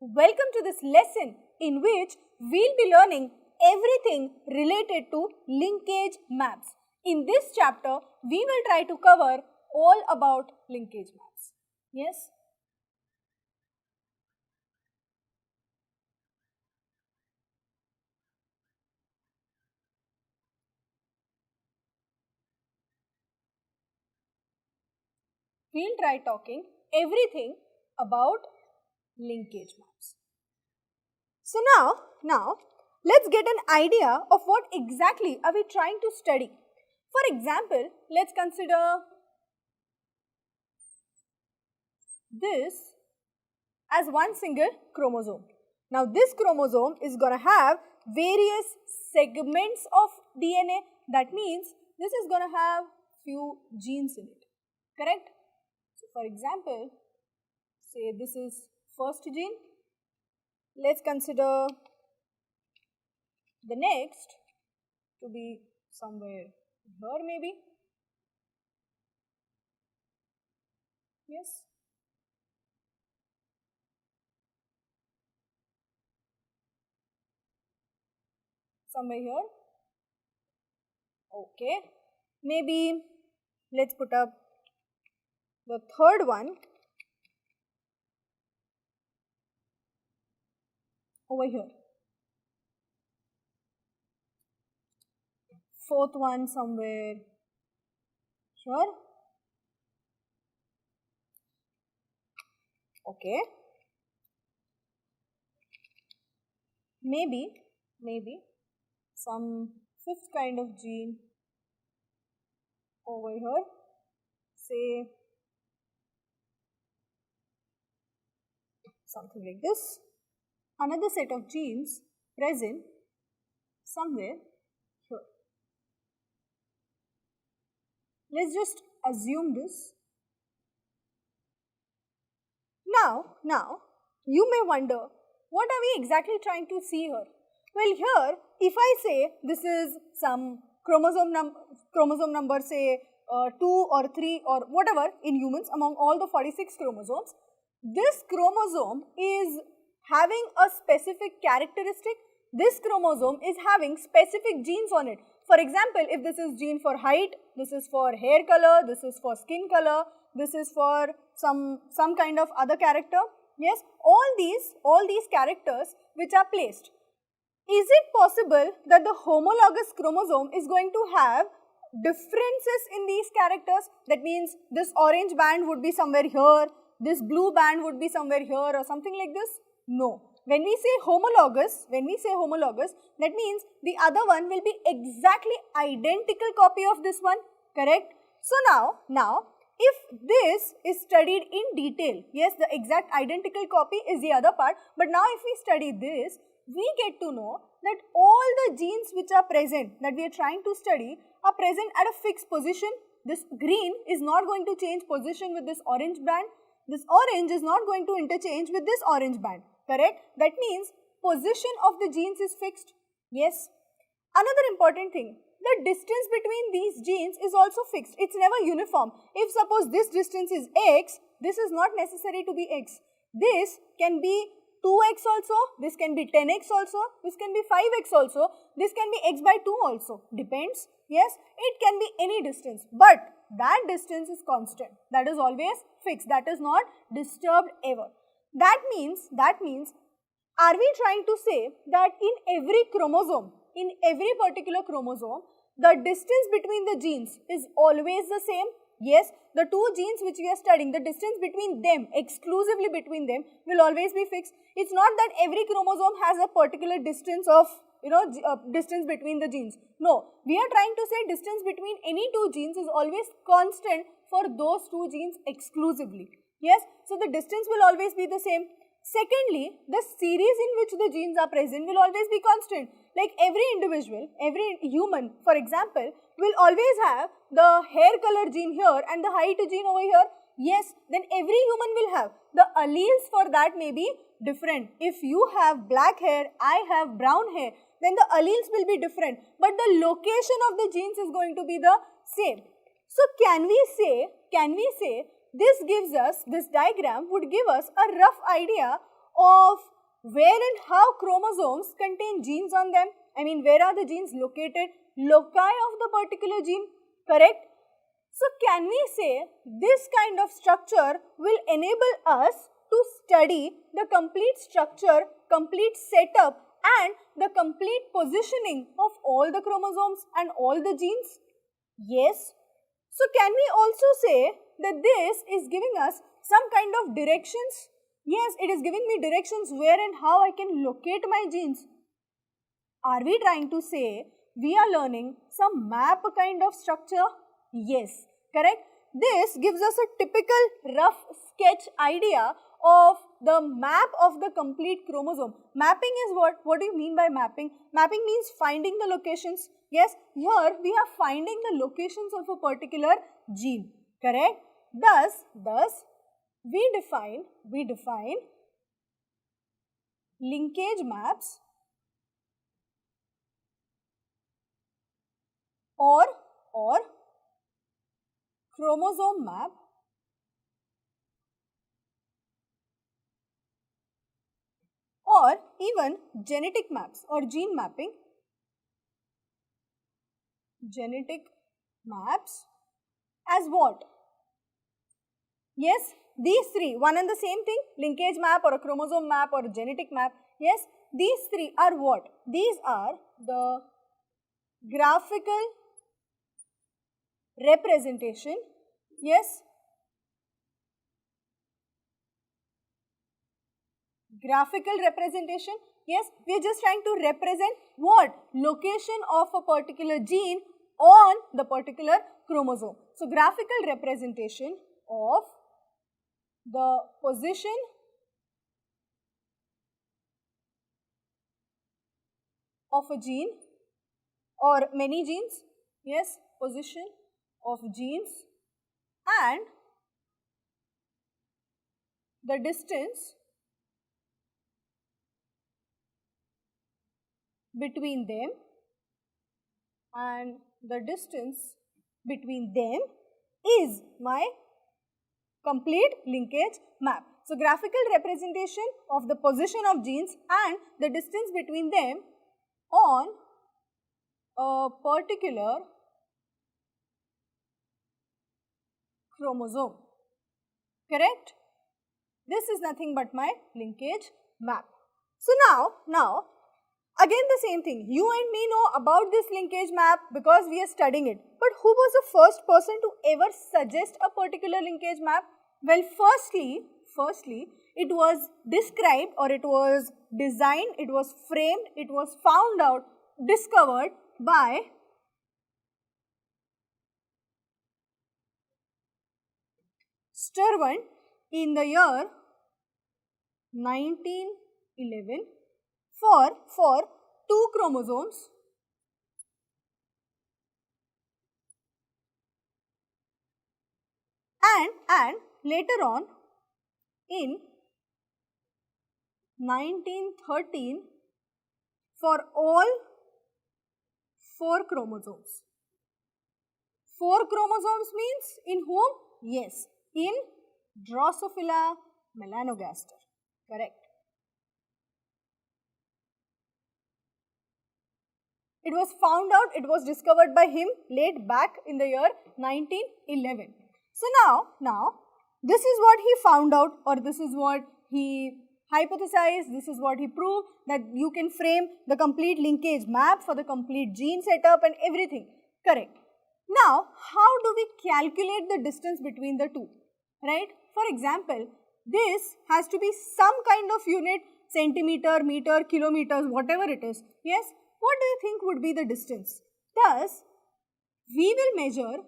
Welcome to this lesson in which we'll be learning everything related to linkage maps. In this chapter, we will try to cover all about linkage maps. Yes? We'll try talking everything about linkage maps. So now let's get an idea of what exactly are we trying to study. For example, let's consider this as one single chromosome. Now this chromosome is going to have various segments of DNA. That means this is going to have few genes in it. Correct? So for example, say this is first gene. Let's consider the next to be somewhere here maybe. Yes. Somewhere here. Okay. Maybe let's put up the third one over here. Fourth one somewhere here. Okay. Maybe some fifth kind of gene over here. Say something like this. Another set of genes present somewhere here. Let's just assume this. Now, you may wonder, what are we exactly trying to see here? Well, here, if I say this is some chromosome number, say 2 or 3 or whatever in humans among all the 46 chromosomes, this chromosome is having a specific characteristic. This chromosome is having specific genes on it. For example, if this is gene for height, this is for hair color, this is for skin color, this is for some kind of other character. Yes, all these characters which are placed. Is it possible that the homologous chromosome is going to have differences in these characters? That means this orange band would be somewhere here, this blue band would be somewhere here or something like this? No. When we say homologous, that means the other one will be exactly identical copy of this one, correct? So now if this is studied in detail, yes, the exact identical copy is the other part, but now if we study this, we get to know that all the genes which are present that we are trying to study are present at a fixed position. This green is not going to change position with this orange band. This orange is not going to interchange with this orange band. Correct? That means position of the genes is fixed. Yes. Another important thing, the distance between these genes is also fixed. It's never uniform. If suppose this distance is x, this is not necessary to be x. This can be 2x also, this can be 10x also, this can be 5x also, this can be x by 2 also. Depends. Yes, it can be any distance, but that distance is constant. That is always fixed. That is not disturbed ever. That means, are we trying to say that in every chromosome, in every particular chromosome, the distance between the genes is always the same? Yes, the two genes which we are studying, the distance between them, exclusively between them, will always be fixed. It's not that every chromosome has a particular distance of, distance between the genes. No, we are trying to say distance between any two genes is always constant for those two genes exclusively. Yes, so the distance will always be the same. Secondly, the series in which the genes are present will always be constant. Like every individual, every human, for example, will always have the hair color gene here and the height gene over here. Yes, then every human will have. The alleles for that may be different. If you have black hair, I have brown hair, then the alleles will be different. But the location of the genes is going to be the same. So can we say this gives us, this diagram would give us a rough idea of where and how chromosomes contain genes on them. I mean, where are the genes located? Loci of the particular gene, correct? So, can we say this kind of structure will enable us to study the complete structure, complete setup and the complete positioning of all the chromosomes and all the genes? Yes. So, can we also say that this is giving us some kind of directions? Yes, it is giving me directions where and how I can locate my genes. Are we trying to say we are learning some map kind of structure? Yes, correct. This gives us a typical rough sketch idea of the map of the complete chromosome. Mapping is what? What do you mean by mapping? Mapping means finding the locations. Yes, here we are finding the locations of a particular gene, correct? Thus, we define linkage maps or chromosome map or even genetic maps or gene mapping, genetic maps as what? Yes, these three, one and the same thing, linkage map or a chromosome map or a genetic map. Yes, these three are what? These are the graphical representation. Yes, graphical representation. Yes, we are just trying to represent what? Location of a particular gene on the particular chromosome. So, graphical representation of the position of a gene or many genes. Yes, position of genes and the distance between them is my complete linkage map. So, graphical representation of the position of genes and the distance between them on a particular chromosome, correct? This is nothing but my linkage map. So, now again the same thing, you and me know about this linkage map because we are studying it. But who was the first person to ever suggest a particular linkage map? Well, firstly, it was described or it was designed, it was framed, it was found out, discovered by Sturgeon in the year 1911 for two chromosomes and later on in 1913 for all 4 chromosomes. 4 chromosomes means in whom? Yes, in Drosophila melanogaster, correct. It was found out, it was discovered by him late back in the year 1911. So now this is what he found out or this is what he hypothesized, this is what he proved, that you can frame the complete linkage map for the complete gene setup and everything, correct. Now, how do we calculate the distance between the two, right? For example, this has to be some kind of unit, centimeter, meter, kilometers, whatever it is, yes. What do you think would be the distance? Thus, we will measure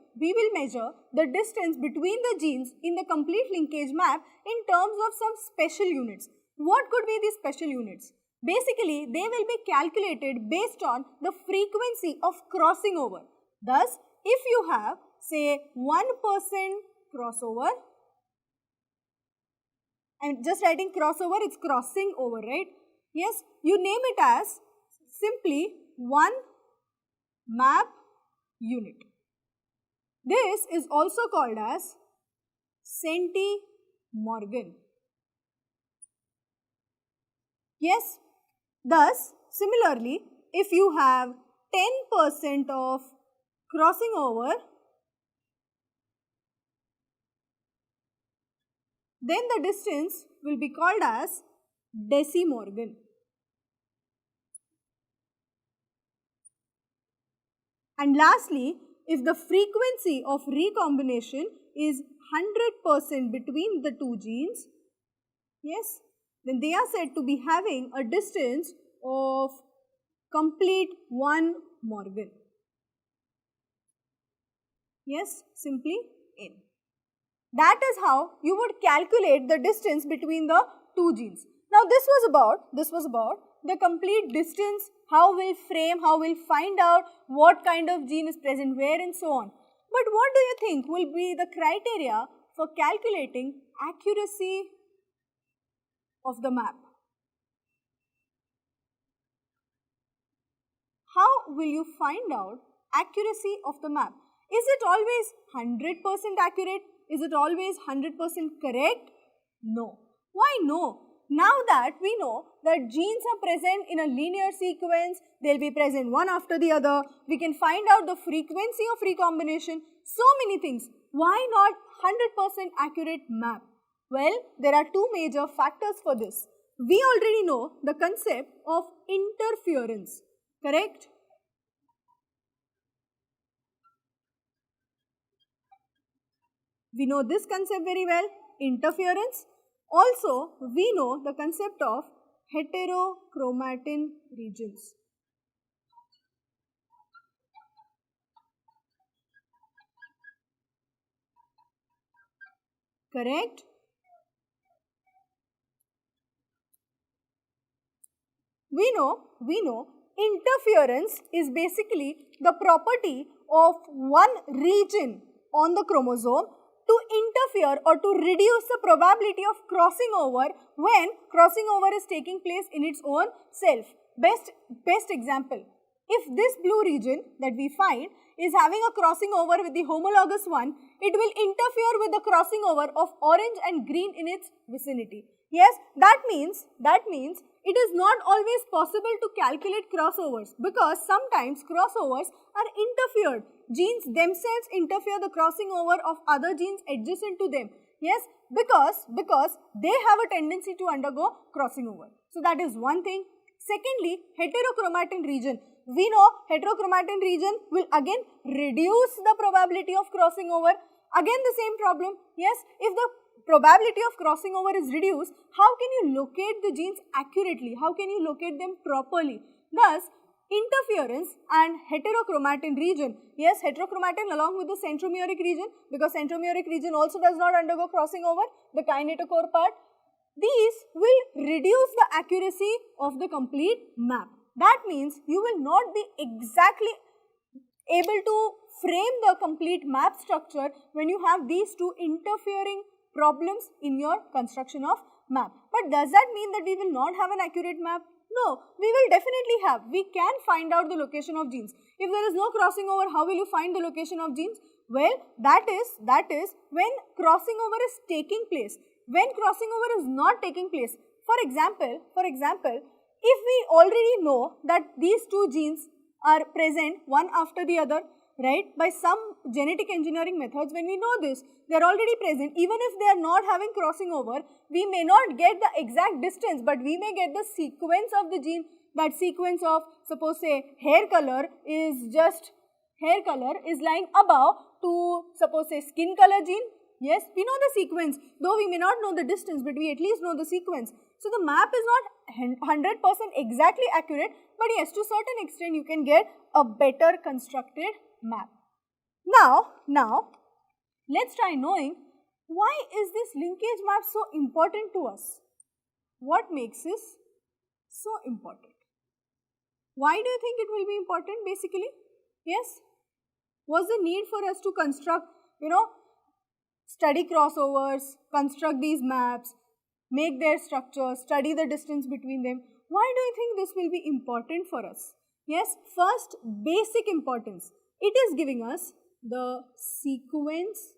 the distance between the genes in the complete linkage map in terms of some special units. What could be these special units? Basically, they will be calculated based on the frequency of crossing over. Thus, if you have say 1% crossover, I'm just writing crossover, it's crossing over, right? Yes, you name it as simply 1 map unit. This is also called as centimorgan. Yes. Thus, similarly, if you have 10% of crossing over, then the distance will be called as decimorgan. And lastly, if the frequency of recombination is 100% between the two genes, yes, then they are said to be having a distance of complete 1 Morgan. Yes, simply N. That is how you would calculate the distance between the two genes. Now this was about the complete distance, how we'll frame, how we'll find out what kind of gene is present where and so on. But what do you think will be the criteria for calculating accuracy of the map? How will you find out accuracy of the map? Is it always 100% accurate? Is it always 100% correct? No. Why no? Now that we know that genes are present in a linear sequence, they'll be present one after the other, we can find out the frequency of recombination, so many things. Why not 100% accurate map? Well, there are two major factors for this. We already know the concept of interference, correct? We know this concept very well, interference. Also, we know the concept of heterochromatin regions. Correct? We know interference is basically the property of one region on the chromosome to interfere or to reduce the probability of crossing over when crossing over is taking place in its own self. Best example, if this blue region that we find is having a crossing over with the homologous one, it will interfere with the crossing over of orange and green in its vicinity. Yes, that means it is not always possible to calculate crossovers because sometimes crossovers are interfered. Genes themselves interfere the crossing over of other genes adjacent to them. Yes, because they have a tendency to undergo crossing over. So that is one thing. Secondly, heterochromatin region. We know heterochromatin region will again reduce the probability of crossing over. Again the same problem. Yes, if the probability of crossing over is reduced, how can you locate the genes accurately? How can you locate them properly? Thus, interference and heterochromatin region. Yes, heterochromatin along with the centromeric region, because centromeric region also does not undergo crossing over, the kinetochore part. These will reduce the accuracy of the complete map. That means you will not be exactly able to frame the complete map structure when you have these two interfering problems in your construction of map. But does that mean that we will not have an accurate map? No, we will definitely have. We can find out the location of genes. If there is no crossing over, how will you find the location of genes? Well, that is when crossing over is taking place. When crossing over is not taking place, for example, if we already know that these two genes are present one after the other, right, by some genetic engineering methods, when we know this, they are already present, even if they are not having crossing over, we may not get the exact distance, but we may get the sequence of the gene. That sequence of, suppose say, hair color is lying above to, suppose say, skin color gene. Yes, we know the sequence, though we may not know the distance, but we at least know the sequence. So the map is not 100% exactly accurate, but yes, to a certain extent you can get a better constructed map. Now, let's try knowing why is this linkage map so important to us? What makes this so important? Why do you think it will be important basically? Yes, was the need for us to construct, study crossovers, construct these maps, make their structure, study the distance between them. Why do you think this will be important for us? Yes, first, basic importance. It is giving us the sequence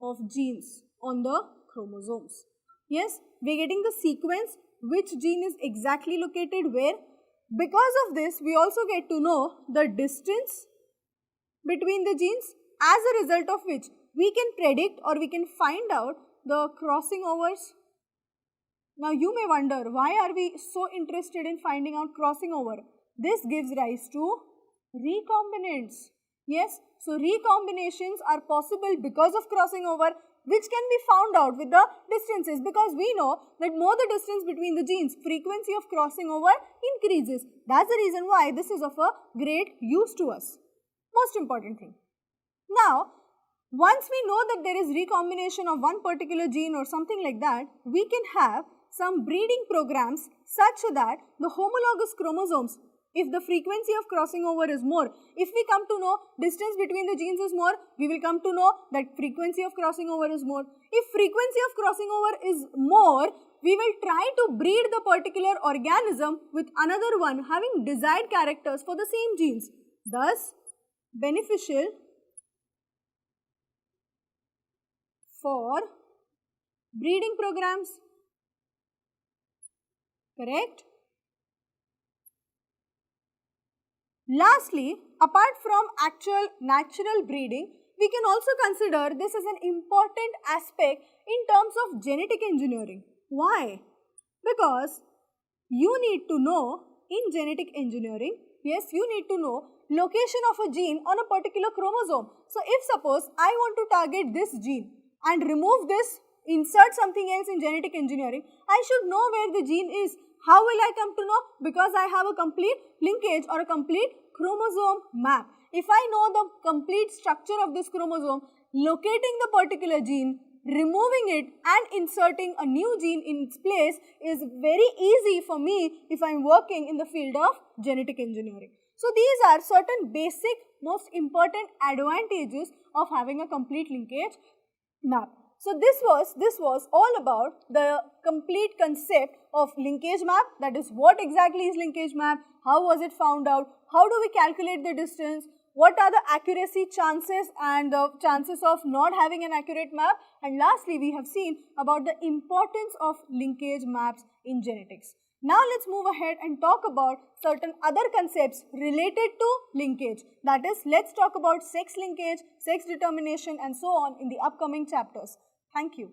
of genes on the chromosomes. Yes, we are getting the sequence which gene is exactly located where. Because of this, we also get to know the distance between the genes, as a result of which we can predict or we can find out the crossing overs. Now you may wonder, why are we so interested in finding out crossing over? This gives rise to recombinants. Yes, so recombinations are possible because of crossing over, which can be found out with the distances, because we know that more the distance between the genes, frequency of crossing over increases. That's the reason why this is of a great use to us. Most important thing. Now, once we know that there is recombination of one particular gene or something like that, we can have some breeding programs such that the homologous chromosomes, if the frequency of crossing over is more, if we come to know distance between the genes is more, we will come to know that frequency of crossing over is more. If frequency of crossing over is more, we will try to breed the particular organism with another one having desired characters for the same genes. Thus, beneficial for breeding programs. Correct? Lastly, apart from actual natural breeding, we can also consider this as an important aspect in terms of genetic engineering. Why? Because you need to know in genetic engineering, yes, you need to know location of a gene on a particular chromosome. So, if suppose I want to target this gene and remove this, insert something else in genetic engineering, I should know where the gene is. How will I come to know? Because I have a complete linkage or a complete chromosome map. If I know the complete structure of this chromosome, locating the particular gene, removing it and inserting a new gene in its place is very easy for me if I am working in the field of genetic engineering. So, these are certain basic, most important advantages of having a complete linkage map. So, this was all about the complete concept of linkage map, that is what exactly is linkage map, how was it found out, how do we calculate the distance, what are the accuracy chances and the chances of not having an accurate map, and lastly we have seen about the importance of linkage maps in genetics. Now, let's move ahead and talk about certain other concepts related to linkage, that is, let's talk about sex linkage, sex determination and so on in the upcoming chapters. Thank you.